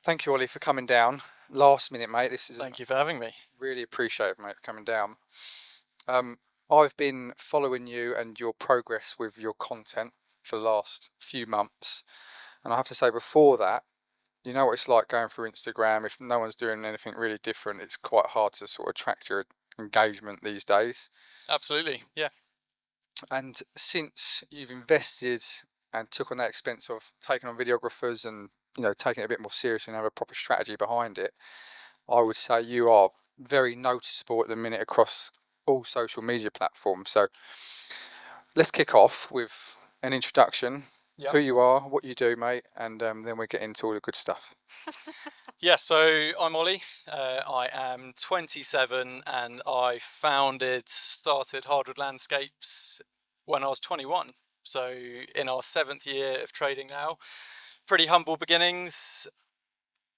Thank you, Ollie, for coming down. Last minute, mate. This is Thank you for having me. really appreciated, mate, for coming down. I've been following you and your progress with your content for the last few months, and I have to say, before that, you know what it's like going through Instagram. If no one's doing anything really different, it's quite hard to sort of attract your engagement these days. Absolutely, yeah. And since you've invested and took on that expense of taking on videographers and taking it a bit more seriously and have a proper strategy behind it, I would say you are very noticeable at the minute across all social media platforms. So let's kick off with an introduction. Yep. Who you are, what you do, mate, and then we get into all the good stuff. Yeah, so I'm Ollie. I am 27 and I started Hardwood Landscapes when I was 21. So in our 7th year of trading now. Pretty humble beginnings.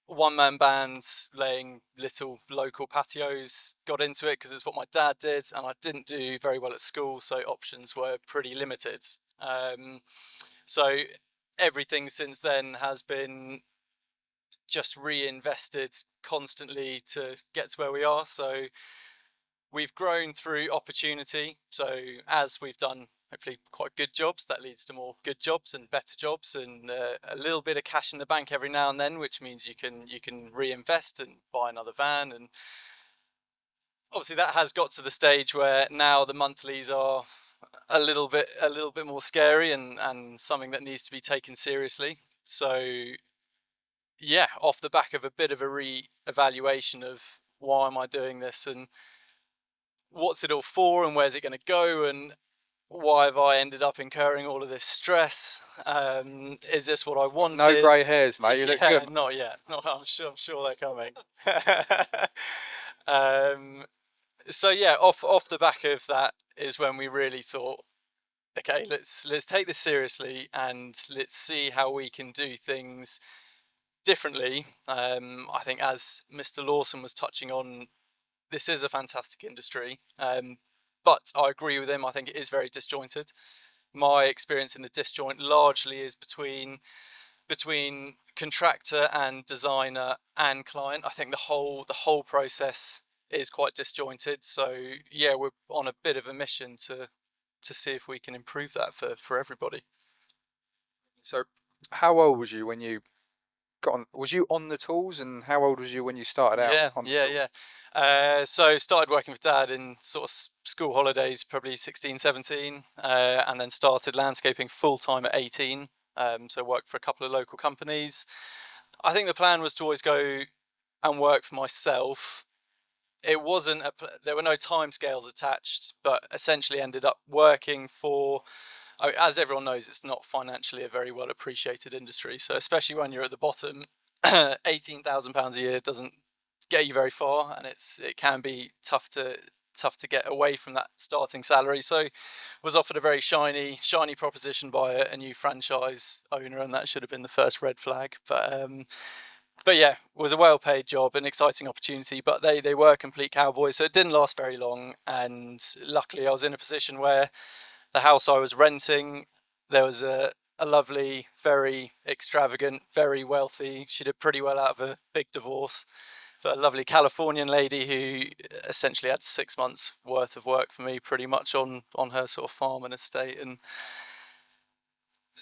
One-man bands, laying little local patios. Got into it because it's what my dad did, and I didn't do very well at school, so options were pretty limited. So everything since then has been just reinvested constantly to get to where we are. So we've grown through opportunity. So as we've done hopefully quite good jobs, that leads to more good jobs and better jobs, and a little bit of cash in the bank every now and then, which means you can reinvest and buy another van. And obviously that has got to the stage where now the monthlies are a little bit more scary and something that needs to be taken seriously. So yeah, off the back of a bit of a re-evaluation of why am I doing this and what's it all for and where's it going to go and why have I ended up incurring all of this stress? Is this what I wanted? No grey hairs, mate. You look good. Not yet. I'm sure they're coming. So yeah, off the back of that is when we really thought, okay, let's take this seriously and let's see how we can do things differently. I think as Mr. Lawson was touching on, this is a fantastic industry. But I agree with him. I think it is very disjointed. My experience in the disjoint largely is between contractor and designer and client. I think the whole process is quite disjointed. So yeah, we're on a bit of a mission to see if we can improve that for everybody. So how old was you when you was you on the tools, and how old was you when you started out on the tools? So started working with Dad in sort of school holidays, probably 16, 17, and then started landscaping full time at 18. So worked for a couple of local companies. I think the plan was to always go and work for myself. It wasn't there were no timescales attached, but essentially ended up working for, as everyone knows, it's not financially a very well appreciated industry. So especially when you're at the bottom, £18,000 a year doesn't get you very far, and it can be tough to get away from that starting salary. So was offered a very shiny proposition by a new franchise owner, and that should have been the first red flag. But yeah, it was a well-paid job, an exciting opportunity, but they were complete cowboys, so it didn't last very long. And luckily I was in a position where the house I was renting, there was a lovely, very extravagant, very wealthy, she did pretty well out of a big divorce, but a lovely Californian lady who essentially had 6 months worth of work for me pretty much on her sort of farm and estate. And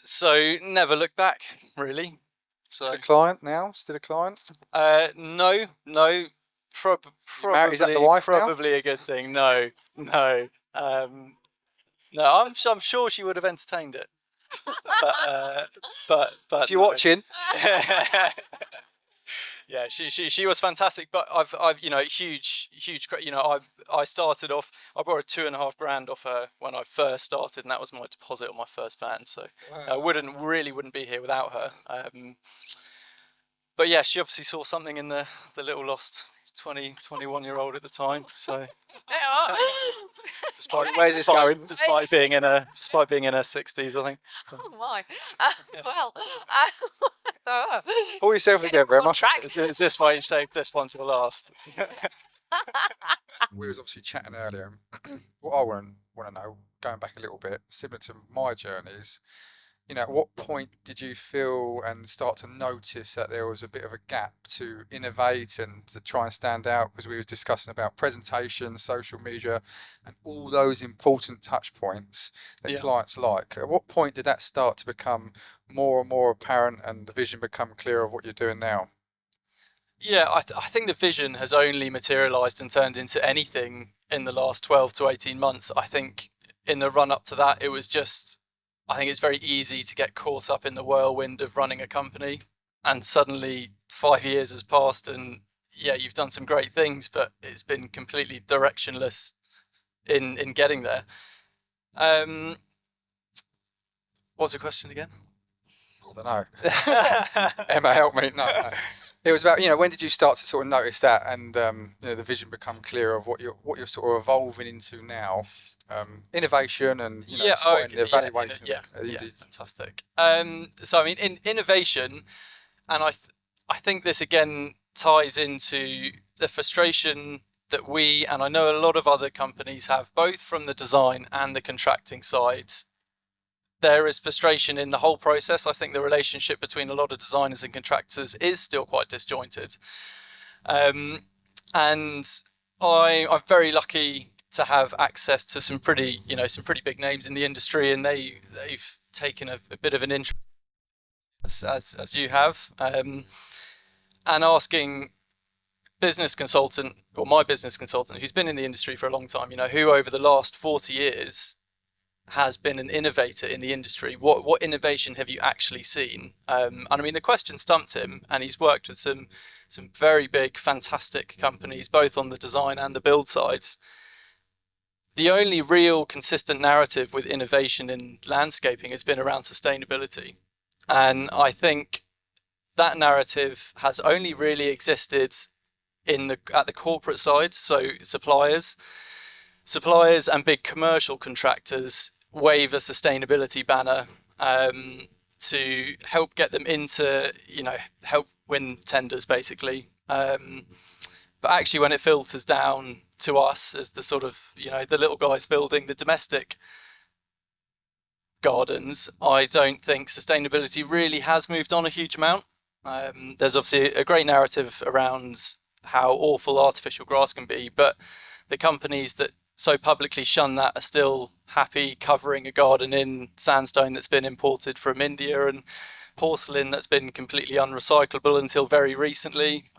so never looked back, really. So Still a client now? Still a client? No. Is that the wife now? Probably a good thing. No. No, I'm sure she would have entertained it. But if you're watching, yeah, she was fantastic. But I've huge. I started off. I borrowed £2,500 off her when I first started, and that was my deposit on my first van. So wow. I wouldn't be here without her. But yeah, she obviously saw something in the little lost 21-year-old at the time. So despite being in her 60s, I think. Oh my! Well, pull yourself together, Emma. Is this why you saved this one to the last? We was obviously chatting earlier. What I want to know, going back a little bit, similar to my journeys, at what point did you feel and start to notice that there was a bit of a gap to innovate and to try and stand out? Because we were discussing about presentation, social media, and all those important touch points that clients like. At what point did that start to become more and more apparent and the vision become clear of what you're doing now? Yeah, I think the vision has only materialised and turned into anything in the last 12 to 18 months. I think in the run up to that, it was just, I think it's very easy to get caught up in the whirlwind of running a company, and suddenly 5 years has passed and yeah, you've done some great things, but it's been completely directionless in getting there. What's the question again? I don't know. Emma, help me. No. It was about, when did you start to sort of notice that and the vision become clear of what you're sort of evolving into now? Innovation and spotting the evaluation. Yeah, fantastic. So I mean, in innovation, and I think this again ties into the frustration that we, and I know a lot of other companies have, both from the design and the contracting sides. There is frustration in the whole process. I think the relationship between a lot of designers and contractors is still quite disjointed. And I'm very lucky to have access to some pretty big names in the industry, and they've taken a bit of an interest as you have, and asking business consultant, or my business consultant, who's been in the industry for a long time, who over the last 40 years has been an innovator in the industry. What innovation have you actually seen? And I mean, the question stumped him, and he's worked with some very big, fantastic companies, both on the design and the build sides. The only real consistent narrative with innovation in landscaping has been around sustainability. And I think that narrative has only really existed at the corporate side. So suppliers and big commercial contractors wave a sustainability banner to help get them into, help win tenders, basically. But actually, when it filters down to us as the sort of, the little guys building the domestic gardens, I don't think sustainability really has moved on a huge amount. There's obviously a great narrative around how awful artificial grass can be, but the companies that so publicly shun that are still happy covering a garden in sandstone that's been imported from India and porcelain that's been completely unrecyclable until very recently.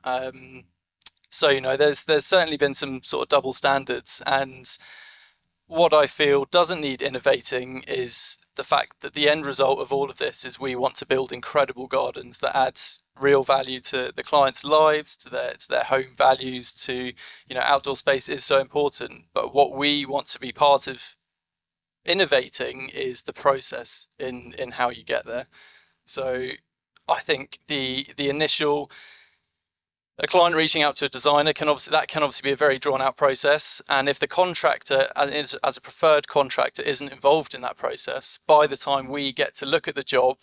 So there's certainly been some sort of double standards, and what I feel doesn't need innovating is the fact that the end result of all of this is we want to build incredible gardens that add real value to the clients' lives, to their home values, to, outdoor space is so important. But what we want to be part of innovating is the process in how you get there. So I think the initial, a client reaching out to a designer can obviously be a very drawn out process. And if the contractor, as a preferred contractor, isn't involved in that process, by the time we get to look at the job,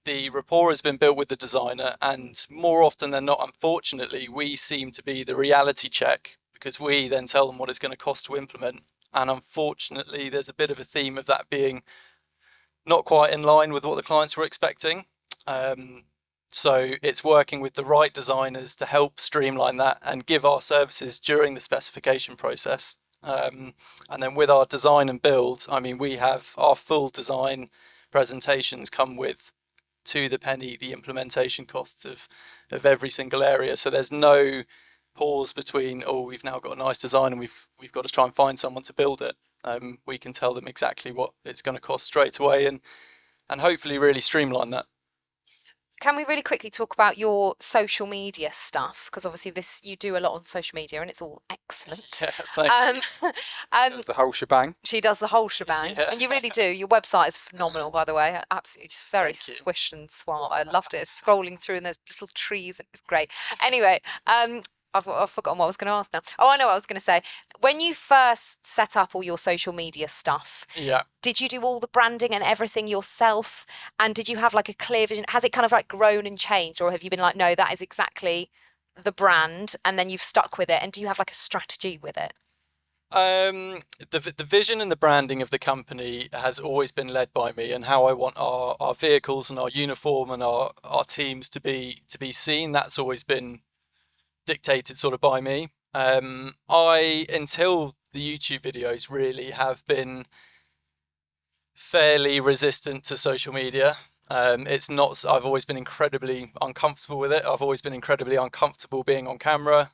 the rapport has been built with the designer, and more often than not, unfortunately, we seem to be the reality check, because we then tell them what it's going to cost to implement. And unfortunately, there's a bit of a theme of that being not quite in line with what the clients were expecting. So it's working with the right designers to help streamline that and give our services during the specification process. And then with our design and build, I mean, we have our full design presentations come with, to the penny, the implementation costs of every single area. So there's no pause between, we've now got a nice design and we've got to try and find someone to build it. We can tell them exactly what it's going to cost straight away, and hopefully really streamline that. Can we really quickly talk about your social media stuff? Because obviously you do a lot on social media and it's all excellent. Yeah, Does the whole shebang. She does the whole shebang. Yeah. And you really do. Your website is phenomenal, by the way. Absolutely, just very swish and swart. I loved it. Scrolling through and there's little trees and it's great. Anyway, I've forgotten what I was going to ask now. Oh, I know what I was going to say. When you first set up all your social media stuff, did you do all the branding and everything yourself? And did you have like a clear vision? Has it kind of like grown and changed? Or have you been like, no, that is exactly the brand, and then you've stuck with it? And do you have like a strategy with it? The vision and the branding of the company has always been led by me, and how I want our vehicles and our uniform and our teams to be seen. That's always been dictated sort of by me. Until the YouTube videos really have been fairly resistant to social media. It's not. I've always been incredibly uncomfortable with it. I've always been incredibly uncomfortable being on camera.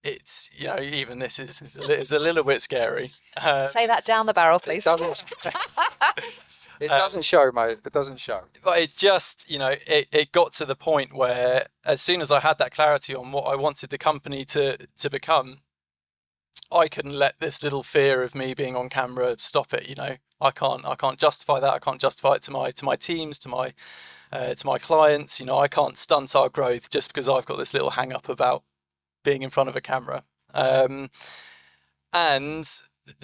It's, you know, even this is a little bit scary. Say that down the barrel, please. It doesn't show, mate. It doesn't show. But it just, you know, it got to the point where as soon as I had that clarity on what I wanted the company to become, I couldn't let this little fear of me being on camera stop it. You know, I can't justify that. I can't justify it to my teams, to my clients. You know, I can't stunt our growth just because I've got this little hang up about being in front of a camera. And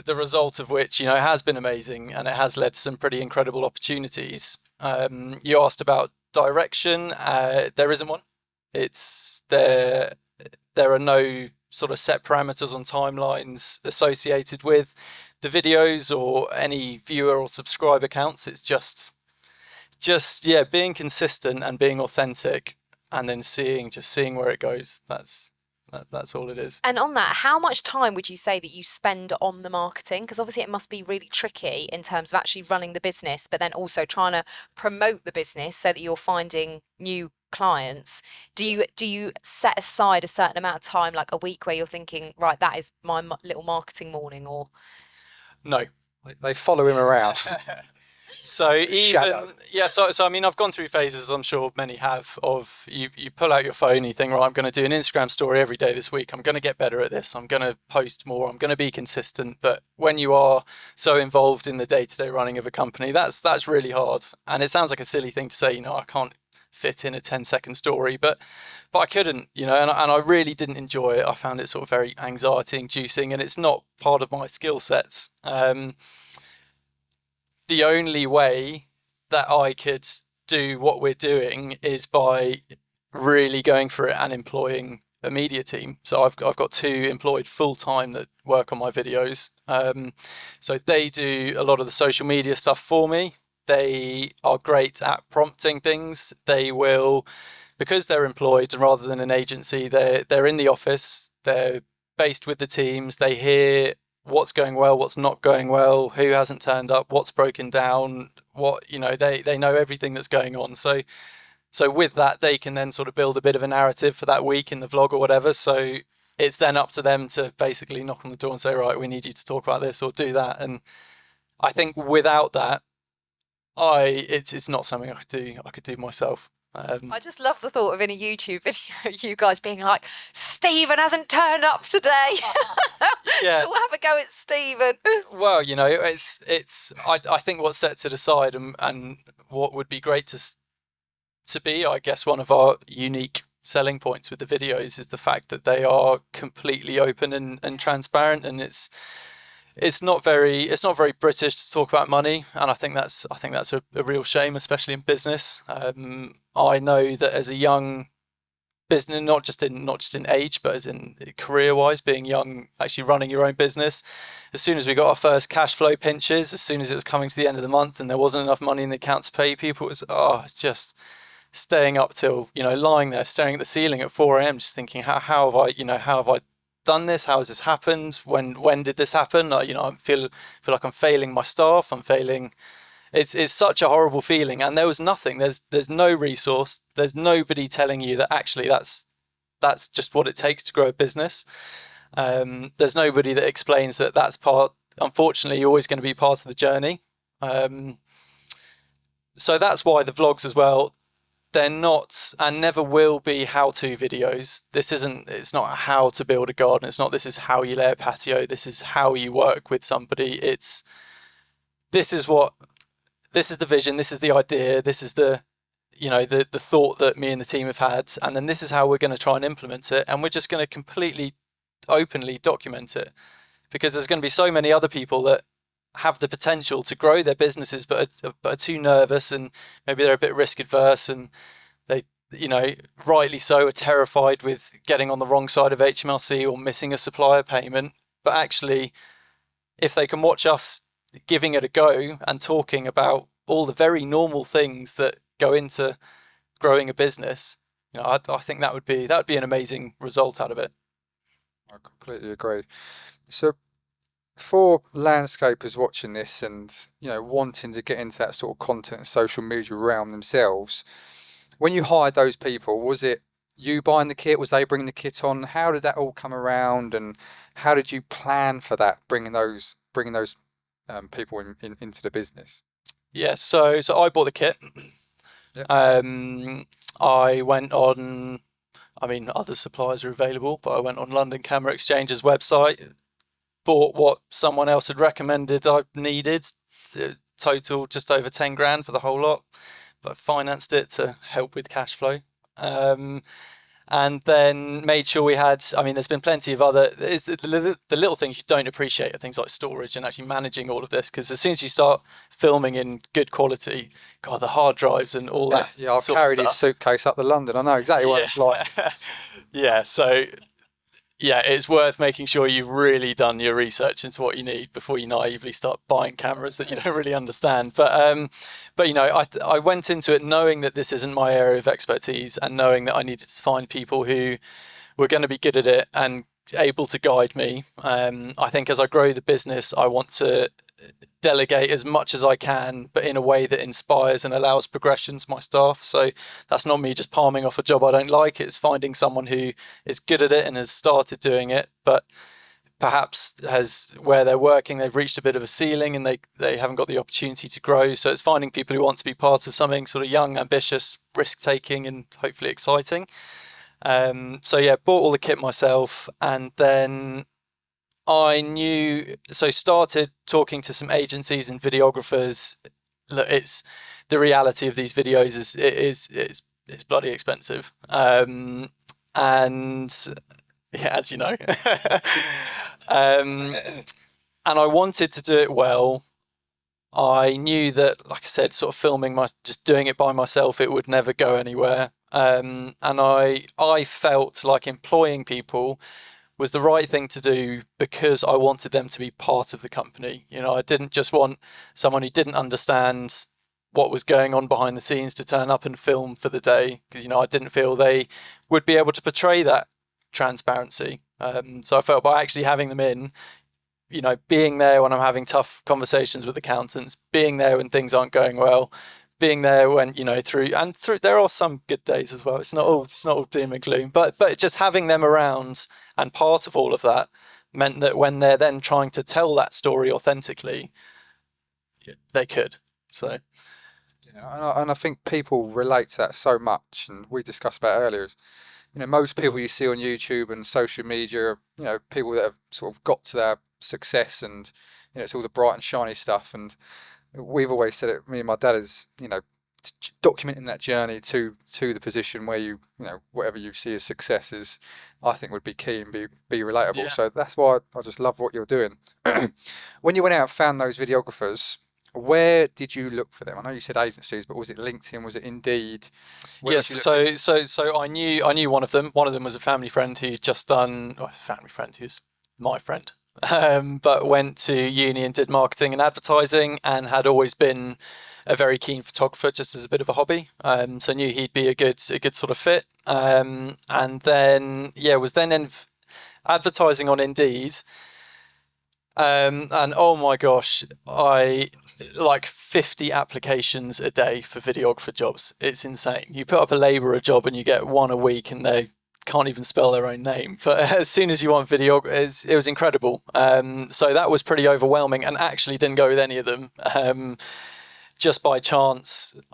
the result of which, you know, has been amazing, and it has led to some pretty incredible opportunities. You asked about direction. There isn't one. There are no sort of set parameters on timelines associated with the videos or any viewer or subscriber counts. It's just yeah, being consistent and being authentic, and then seeing where it goes. That's all it is. And on that, how much time would you say that you spend on the marketing? Because obviously it must be really tricky in terms of actually running the business, but then also trying to promote the business so that you're finding new clients. Do you set aside a certain amount of time, like a week, where you're thinking, right, that is my little marketing morning? Or no, they follow him around. So I mean, I've gone through phases, as I'm sure many have, of you pull out your phone and you think, right, I'm going to do an Instagram story every day this week. I'm going to get better at this. I'm going to post more. I'm going to be consistent. But when you are so involved in the day-to-day running of a company, that's really hard. And it sounds like a silly thing to say, you know, I can't fit in a 10-second story, but I couldn't, you know, and I really didn't enjoy it. I found it sort of very anxiety inducing, and it's not part of my skill sets. The only way that I could do what we're doing is by really going for it and employing a media team. So I've got 2 employed full-time that work on my videos. So they do a lot of the social media stuff for me. They are great at prompting things. They will, because they're employed rather than an agency, they're in the office, they're based with the teams, they hear what's going well, what's not going well, who hasn't turned up, what's broken down, what, you know, they know everything that's going on. So with that, they can then sort of build a bit of a narrative for that week in the vlog or whatever. So it's then up to them to basically knock on the door and say, right, we need you to talk about this or do that. And I think without that, it's not something I could do myself. I just love the thought of in a YouTube video, you guys being like, Stephen hasn't turned up today. Yeah. So we'll have a go at Stephen. Well, you know, I think what sets it aside and what would be great to be, I guess, one of our unique selling points with the videos is the fact that they are completely open and transparent, and it's not very British to talk about money, and I think that's a real shame, especially in business. I know that as a young business, not just in age, but as in career-wise, being young, actually running your own business, as soon as we got our first cash flow pinches, as soon as it was coming to the end of the month and there wasn't enough money in the account to pay people, it's just staying up till, you know, lying there staring at the ceiling at 4 a.m. just thinking, how have I done this? How has this happened? When did this happen? You know, I feel like I'm failing my staff. I'm failing. It's such a horrible feeling, and there was nothing. There's no resource. There's nobody telling you that actually that's just what it takes to grow a business. There's nobody that explains that that's part. Unfortunately, you're always going to be part of the journey. So that's why the vlogs as well. They're not and never will be how-to videos. It's not how to build a garden. It's not this is how you lay a patio. This is how you work with somebody. This is the vision. This is the idea. This is the thought that me and the team have had. And then this is how we're going to try and implement it. And we're just going to completely openly document it, because there's going to be so many other people that have the potential to grow their businesses but are too nervous, and maybe they're a bit risk adverse, and they, you know, rightly so, are terrified with getting on the wrong side of HMRC or missing a supplier payment. but actually, if they can watch us giving it a go and talking about all the very normal things that go into growing a business, I think that would be an amazing result out of it. I completely agree. So for landscapers watching this and wanting to get into that sort of content and social media realm themselves, when you hired those people, was it you buying the kit? Was they bringing the kit on? How did that all come around, and how did you plan for that, bringing those people into the business? Yeah, so I bought the kit. Yep. I went on, other suppliers are available, but I went on London Camera Exchange's website, bought what someone else had recommended I needed, total just over 10 grand for the whole lot, but financed it to help with cash flow. And then made sure we had, there's been plenty of other, the little things you don't appreciate are things like storage and actually managing all of this, because as soon as you start filming in good quality, God, the hard drives and all that. Yeah, I've carried his suitcase up to London. I know exactly what it's like. Yeah, so yeah, it's worth making sure you've really done your research into what you need before you naively start buying cameras that you don't really understand. But I went into it knowing that this isn't my area of expertise, and knowing that I needed to find people who were going to be good at it and able to guide me. I think as I grow the business, I want to delegate as much as I can, but in a way that inspires and allows progression to my staff. So that's not me just palming off a job I don't like. It's finding someone who is good at it and has started doing it, but perhaps where they're working, they've reached a bit of a ceiling and they haven't got the opportunity to grow. So it's finding people who want to be part of something sort of young, ambitious, risk-taking, and hopefully exciting. So yeah, bought all the kit myself, and then started talking to some agencies and videographers. Look, it's the reality of these videos is bloody expensive, and yeah, as you know, and I wanted to do it well. I knew that, like I said, sort of just doing it by myself, it would never go anywhere. And I felt like employing people was the right thing to do because I wanted them to be part of the company. I didn't just want someone who didn't understand what was going on behind the scenes to turn up and film for the day, because, I didn't feel they would be able to portray that transparency. So I felt by actually having them in, being there when I'm having tough conversations with accountants, being there when things aren't going well, being there when, through there are some good days as well. It's not all doom and gloom, but just having them around and part of all of that meant that when they're then trying to tell that story authentically, they could. So yeah, and I think people relate to that so much, and we discussed about earlier is, most people you see on YouTube and social media are, people that have sort of got to their success, and it's all the bright and shiny stuff. And we've always said it, me and my dad, is documenting that journey to the position where you whatever you see as success is, I think, would be key and be relatable. Yeah. So that's why I just love what you're doing. When you went out and found those videographers, where did you look for them? I know you said agencies, but was it LinkedIn? Was it Indeed? Yes. So I knew one of them. One of them was a family friend who'd just done, who's my friend, but went to uni and did marketing and advertising, and had always been a very keen photographer, just as a bit of a hobby. So I knew he'd be a good sort of fit. And then was then in advertising on Indeed. And oh my gosh, I like 50 applications a day for videographer jobs. It's insane. You put up a labourer job and you get one a week, and they can't even spell their own name. But as soon as you want video, it was incredible. So that was pretty overwhelming, and actually didn't go with any of them. Just by chance, it's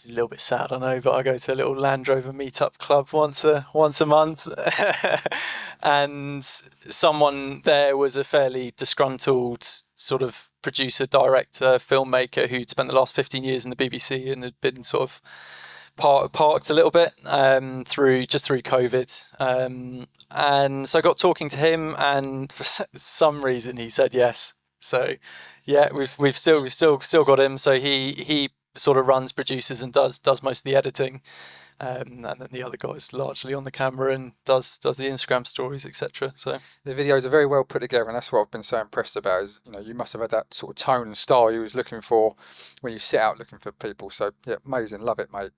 a little bit sad, I know, but I go to a little Land Rover meetup club once a month, and someone there was a fairly disgruntled sort of producer, director, filmmaker who'd spent the last 15 years in the BBC and had been sort of parked a little bit through COVID, and so I got talking to him, and for some reason he said yes. So yeah, we've still got him. So he sort of runs, produces, and does most of the editing. and then the other guy's largely on the camera and does the Instagram stories, etc. So the videos are very well put together, and that's what I've been so impressed about. Is, you know, you must have had that sort of tone and style you was looking for when you set out looking for people. So yeah, amazing, love it, mate.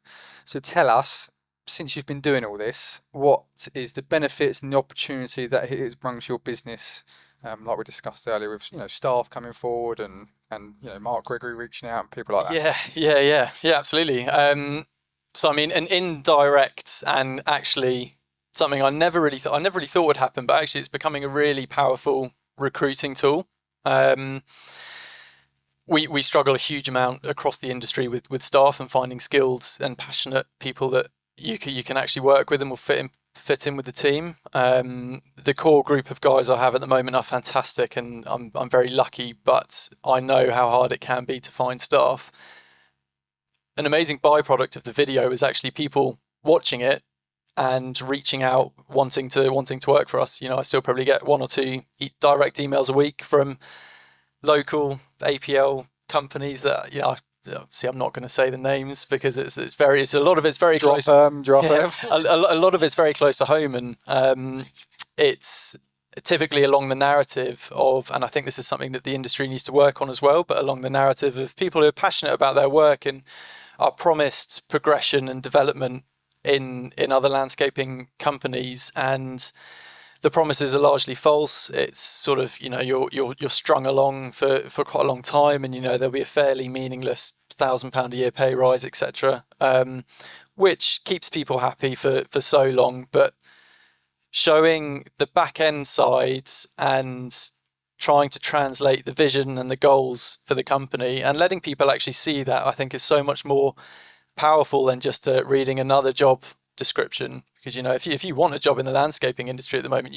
So tell us, since you've been doing all this, what is the benefits and the opportunity that it has brung to your business? Like we discussed earlier, with, you know, staff coming forward and you know, Mark Gregory reaching out and people like that. Yeah, absolutely. So I mean, an indirect and actually something I never really thought would happen, but actually it's becoming a really powerful recruiting tool. We struggle a huge amount across the industry with staff and finding skilled and passionate people that you can actually work with and will fit in with the team. The core group of guys I have at the moment are fantastic, and I'm very lucky, but I know how hard it can be to find staff. An amazing byproduct of the video is actually people watching it and reaching out, wanting to work for us. You know, I still probably get 1 or 2 direct emails a week from local APL companies that, you know, obviously I'm not going to say the names because it's a lot of it's very Drop close. Drop them. A lot of it's very close to home, and it's typically along the narrative of, and I think this is something that the industry needs to work on as well, but along the narrative of people who are passionate about their work and are promised progression and development in other landscaping companies, and the promises are largely false. It's sort of, you know, you're strung along for quite a long time, and, you know, there'll be a fairly meaningless £1,000 a year pay rise, etc., which keeps people happy for so long. But showing the back end side and trying to translate the vision and the goals for the company and letting people actually see that, I think, is so much more powerful than just reading another job description. Because, you know, if you want a job in the landscaping industry at the moment,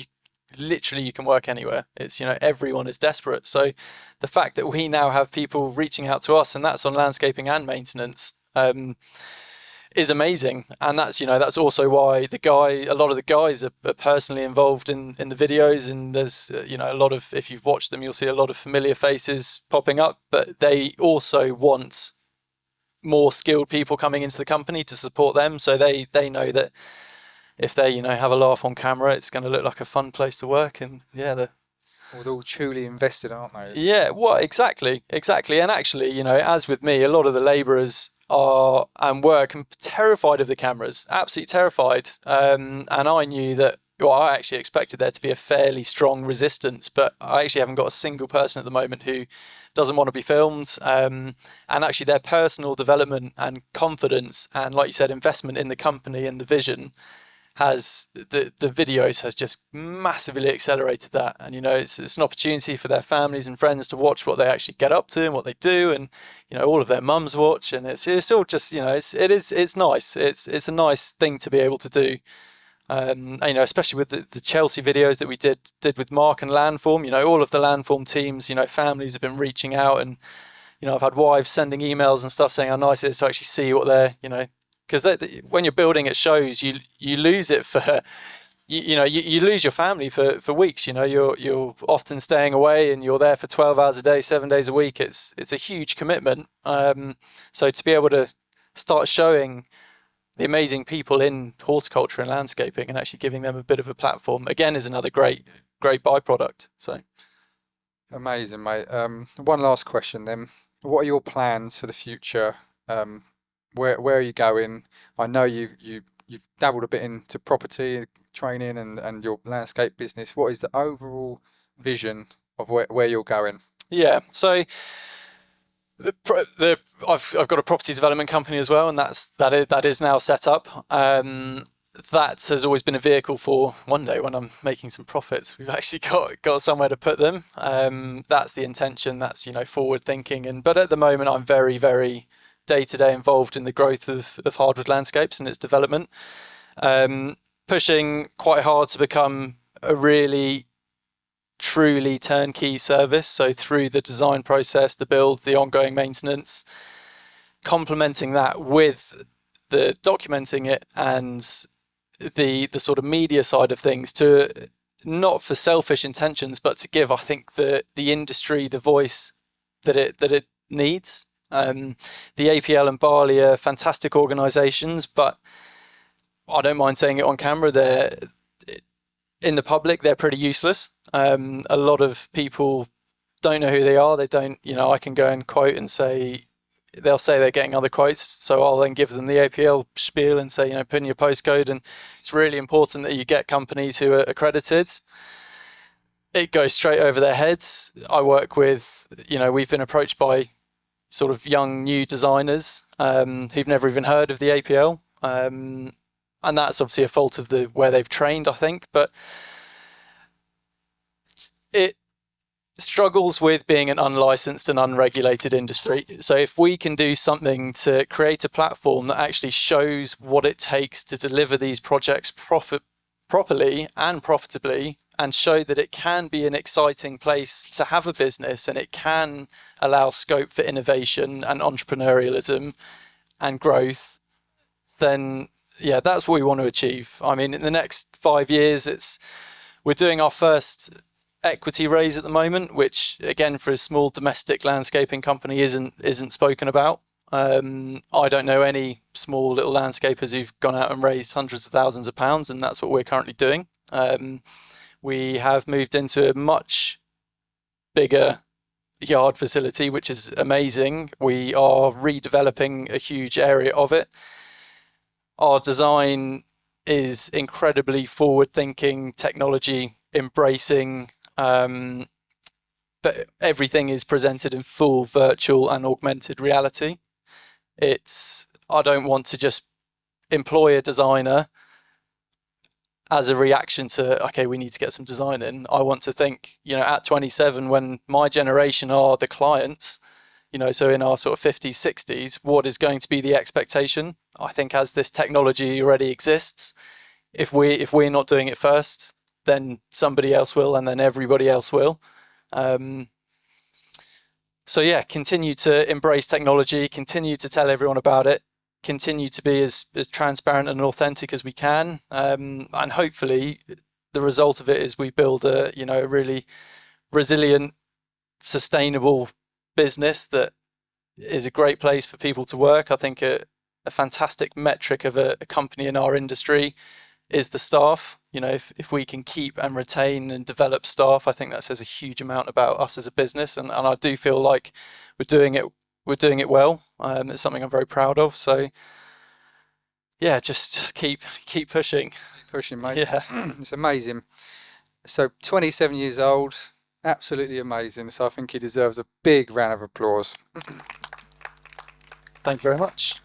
you can work anywhere. It's, you know, everyone is desperate. So the fact that we now have people reaching out to us, and that's on landscaping and maintenance, is amazing. And that's, you know, that's also why a lot of the guys are personally involved in the videos, and there's, you know, a lot of, if you've watched them, you'll see a lot of familiar faces popping up, but they also want more skilled people coming into the company to support them. So they know that if they, you know, have a laugh on camera, it's going to look like a fun place to work. And yeah, they're all truly invested, aren't they? Yeah, well, exactly. And actually, you know, as with me, a lot of the labourers are and were terrified of the cameras, absolutely terrified. And I knew that, well, I actually expected there to be a fairly strong resistance, but I actually haven't got a single person at the moment who doesn't want to be filmed. And actually their personal development and confidence and, like you said, investment in the company and the vision has, the videos has just massively accelerated that. And, you know, it's an opportunity for their families and friends to watch what they actually get up to and what they do, and, you know, all of their mums watch, and it's all just, you know, it's nice. It's a nice thing to be able to do. And, you know, especially with the Chelsea videos that we did with Mark and Landform, you know, all of the Landform teams, you know, families have been reaching out, and, you know, I've had wives sending emails and stuff saying how nice it is to actually see what they're, you know, because when you're building at shows, you lose it for, you lose your family for weeks. You know, you're often staying away, and you're there for 12 hours a day, 7 days a week. It's a huge commitment. So to be able to start showing the amazing people in horticulture and landscaping and actually giving them a bit of a platform, again, is another great byproduct. So amazing, mate. One last question then. What are your plans for the future? Where are you going? I know you've dabbled a bit into property training and your landscape business. What is the overall vision of where you're going? Yeah, so I've got a property development company as well, and that is now set up. That has always been a vehicle for one day when I'm making some profits, we've actually got somewhere to put them. That's the intention. That's, you know, forward thinking. But at the moment, I'm very, very day-to-day involved in the growth of Hardwood Landscapes and its development, pushing quite hard to become a really truly turnkey service. So through the design process, the build, the ongoing maintenance, complementing that with the documenting it and the sort of media side of things, to not for selfish intentions, but to give, I think, the industry the voice that it needs. The APL and Barley are fantastic organisations, but I don't mind saying it on camera, they're in the public, they're pretty useless. A lot of people don't know who they are. They don't, I can go and quote and say, they'll say they're getting other quotes. So I'll then give them the APL spiel and say, put in your postcode. And it's really important that you get companies who are accredited. It goes straight over their heads. I work with, we've been approached by sort of young new designers who've never even heard of the APL. And that's obviously a fault of where they've trained, I think, but it struggles with being an unlicensed and unregulated industry. So if we can do something to create a platform that actually shows what it takes to deliver these projects properly and profitably, and show that it can be an exciting place to have a business, and it can allow scope for innovation and entrepreneurialism and growth, then yeah, that's what we want to achieve. I mean, in the next 5 years, we're doing our first equity raise at the moment, which again, for a small domestic landscaping company, isn't spoken about. I don't know any small little landscapers who've gone out and raised hundreds of thousands of pounds, and that's what we're currently doing. We have moved into a much bigger yard facility, which is amazing. We are redeveloping a huge area of it. Our design is incredibly forward-thinking, technology embracing, but everything is presented in full virtual and augmented reality. I don't want to just employ a designer as a reaction to, okay, we need to get some design in. I want to think, at 27, when my generation are the clients, so in our sort of 50s, 60s, what is going to be the expectation? I think as this technology already exists, if we're not doing it first, then somebody else will, and then everybody else will. So yeah, continue to embrace technology, continue to tell everyone about it, continue to be as transparent and authentic as we can, and hopefully the result of it is we build a really resilient, sustainable business that is a great place for people to work. I think a fantastic metric of a company in our industry is the staff. If we can keep and retain and develop staff, I think that says a huge amount about us as a business, and I do feel like we're doing it well. It's something I'm very proud of. So yeah, just keep pushing. Keep pushing, mate. Yeah. It's amazing. So 27 years old, absolutely amazing. So I think he deserves a big round of applause. Thank you very much.